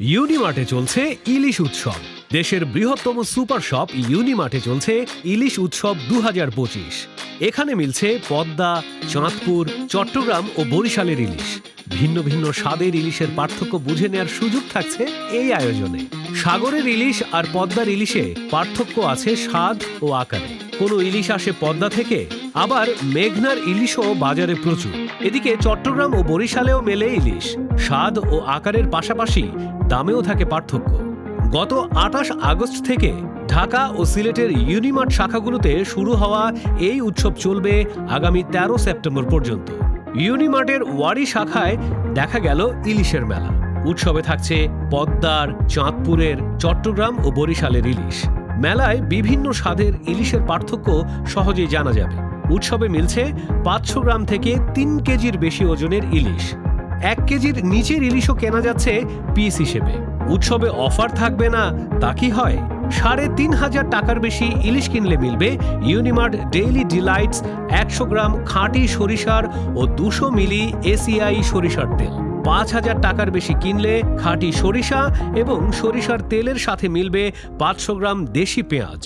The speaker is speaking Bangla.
ইউনিমার্টে চলছে ইলিশ উৎসব। দেশের বৃহত্তম সুপার শপ ইউনিমার্টে চলছে ইলিশ উৎসব 2025। এখানে মিলছে পদ্মা, চাঁদপুর, চট্টগ্রাম ও বরিশালের ইলিশ। ভিন্ন ভিন্ন স্বাদের ইলিশের পার্থক্য বুঝে নেওয়ার সুযোগ থাকছে এই আয়োজনে। সাগরের ইলিশ আর পদ্মার ইলিশে পার্থক্য আছে স্বাদ ও আকারে। কোনো ইলিশ আসে পদ্মা থেকে, আবার মেঘনার ইলিশও বাজারে প্রচুর। এদিকে চট্টগ্রাম ও বরিশালেও মেলে ইলিশ। স্বাদ ও আকারের পাশাপাশি দামেও থাকে পার্থক্য। গত 28 আগস্ট থেকে ঢাকা ও সিলেটের ইউনিমার্ট শাখাগুলোতে শুরু হওয়া এই উৎসব চলবে আগামী 13 সেপ্টেম্বর পর্যন্ত। ইউনিমার্টের ওয়ারি শাখায় দেখা গেল ইলিশের মেলা। উৎসবে থাকছে পদ্মার, চাঁদপুরের, চট্টগ্রাম ও বরিশালের ইলিশ। মেলায় বিভিন্ন স্বাদের ইলিশের পার্থক্য সহজেই জানা যাবে। উৎসবে মিলছে 500 গ্রাম থেকে 3 কেজির বেশি ওজনের ইলিশ। 1 কেজির নিচের ইলিশও কেনা যাচ্ছে পিস হিসেবে। উৎসবে অফার থাকবে না তা কি হয়? 3500 টাকার বেশি ইলিশ কিনলে মিলবে ইউনিমার্ট ডেইলি ডিলাইটস 100 গ্রাম খাঁটি সরিষার ও 200 মিলি এসিআই সরিষার তেল। 5000 টাকার বেশি কিনলে খাঁটি সরিষা এবং সরিষার তেলের সাথে মিলবে 500 গ্রাম দেশি পেঁয়াজ।